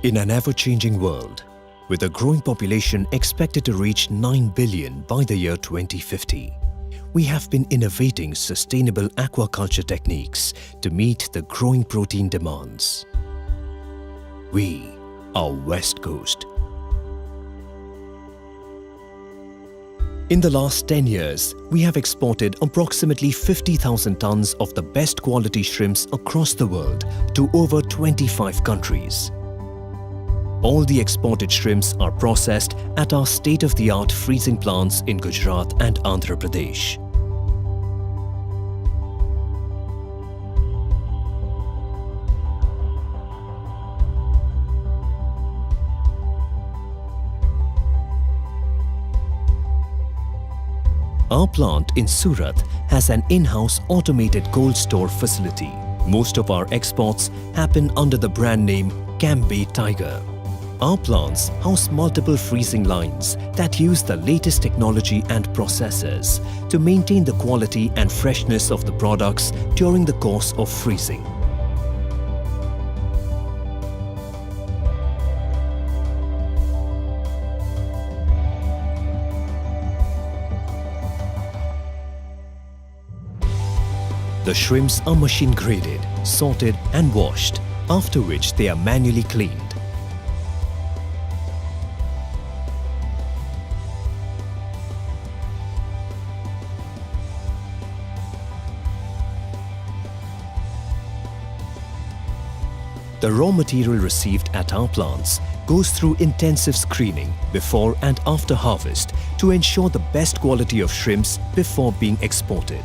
In an ever-changing world, with a growing population expected to reach 9 billion by the year 2050, we have been innovating sustainable aquaculture techniques to meet the growing protein demands. We are Westcoast. In the last 10 years, we have exported approximately 50,000 tons of the best quality shrimps across the world to over 25 countries. All the exported shrimps are processed at our state-of-the-art freezing plants in Gujarat and Andhra Pradesh. Our plant in Surat has an in-house automated cold store facility. Most of our exports happen under the brand name Cambay Tiger. Our plants house multiple freezing lines that use the latest technology and processes to maintain the quality and freshness of the products during the course of freezing. The shrimps are machine graded, sorted and washed, after which they are manually cleaned. The raw material received at our plants goes through intensive screening before and after harvest to ensure the best quality of shrimps before being exported.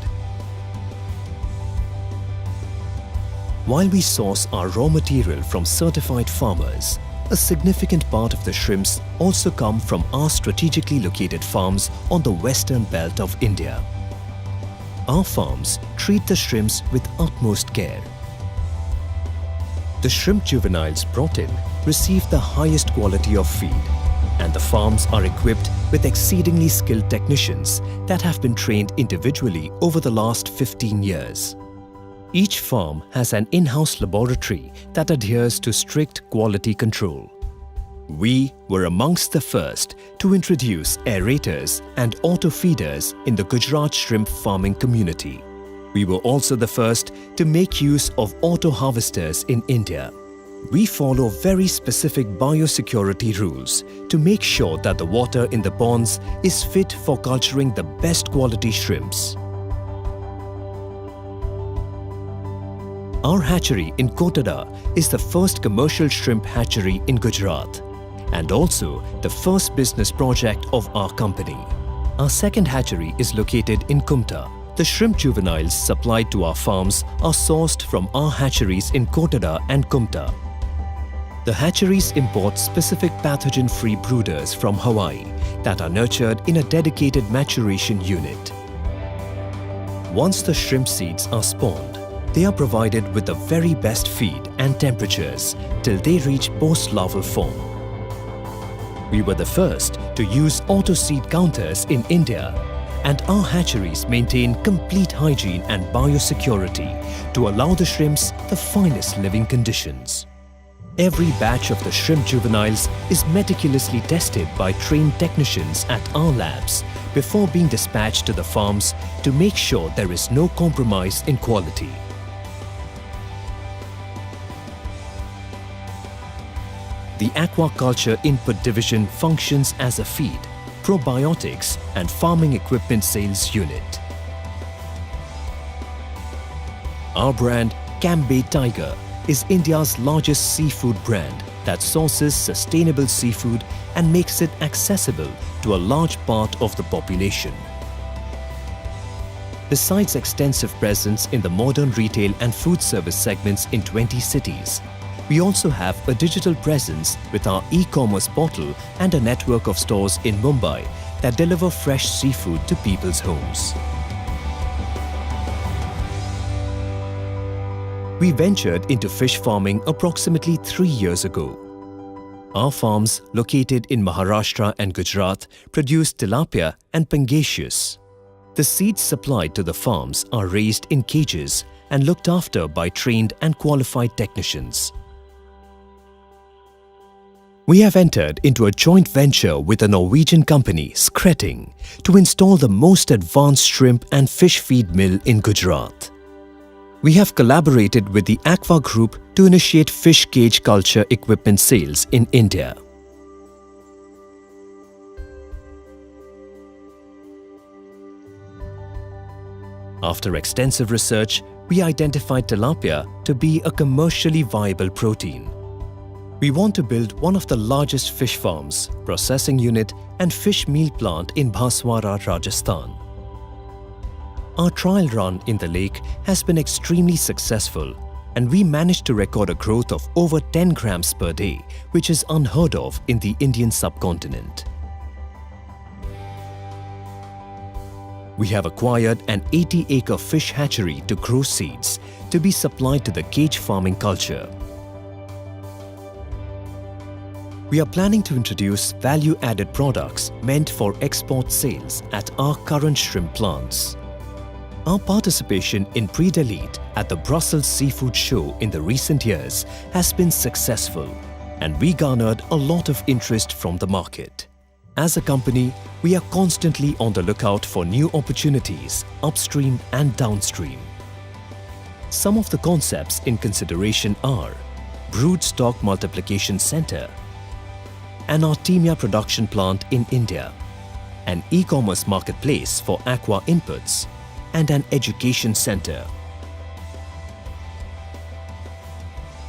While we source our raw material from certified farmers, a significant part of the shrimps also come from our strategically located farms on the western belt of India. Our farms treat the shrimps with utmost care. The shrimp juveniles brought in receive the highest quality of feed, and the farms are equipped with exceedingly skilled technicians that have been trained individually over the last 15 years. Each farm has an in-house laboratory that adheres to strict quality control. We were amongst the first to introduce aerators and auto-feeders in the Gujarat shrimp farming community. We were also the first to make use of auto-harvesters in India. We follow very specific biosecurity rules to make sure that the water in the ponds is fit for culturing the best quality shrimps. Our hatchery in Kotada is the first commercial shrimp hatchery in Gujarat and also the first business project of our company. Our second hatchery is located in Kumta. The shrimp juveniles supplied to our farms are sourced from our hatcheries in Kotada and Kumta. The hatcheries import specific pathogen-free brooders from Hawaii that are nurtured in a dedicated maturation unit. Once the shrimp seeds are spawned, they are provided with the very best feed and temperatures till they reach post-larval form. We were the first to use auto-seed counters in India, and our hatcheries maintain complete hygiene and biosecurity to allow the shrimps the finest living conditions. Every batch of the shrimp juveniles is meticulously tested by trained technicians at our labs before being dispatched to the farms to make sure there is no compromise in quality. The aquaculture input division functions as a feed, probiotics and farming equipment sales unit. Our brand Cambay Tiger is India's largest seafood brand that sources sustainable seafood and makes it accessible to a large part of the population. Besides extensive presence in the modern retail and food service segments in 20 cities, we also have a digital presence with our e-commerce portal and a network of stores in Mumbai that deliver fresh seafood to people's homes. We ventured into fish farming approximately 3 years ago. Our farms, located in Maharashtra and Gujarat, produce tilapia and pangasius. The seeds supplied to the farms are raised in cages and looked after by trained and qualified technicians. We have entered into a joint venture with a Norwegian company, Skretting, to install the most advanced shrimp and fish feed mill in Gujarat. We have collaborated with the Aqua Group to initiate fish cage culture equipment sales in India. After extensive research, we identified tilapia to be a commercially viable protein. We want to build one of the largest fish farms, processing unit and fish meal plant in Bhaswara, Rajasthan. Our trial run in the lake has been extremely successful, and we managed to record a growth of over 10 grams per day, which is unheard of in the Indian subcontinent. We have acquired an 80-acre fish hatchery to grow seeds to be supplied to the cage farming culture. We are planning to introduce value-added products meant for export sales at our current shrimp plants. Our participation in Prix d'Elite at the Brussels Seafood Show in the recent years has been successful, and we garnered a lot of interest from the market. As a company, we are constantly on the lookout for new opportunities upstream and downstream. Some of the concepts in consideration are brood stock multiplication center, an Artemia production plant in India, an e-commerce marketplace for aqua inputs, and an education center.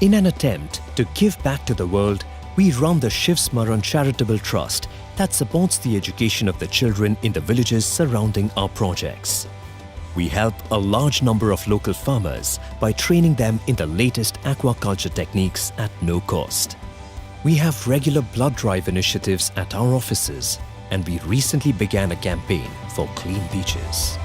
In an attempt to give back to the world, we run the Shiv Smaran Charitable Trust that supports the education of the children in the villages surrounding our projects. We help a large number of local farmers by training them in the latest aquaculture techniques at no cost. We have regular blood drive initiatives at our offices, and we recently began a campaign for clean beaches.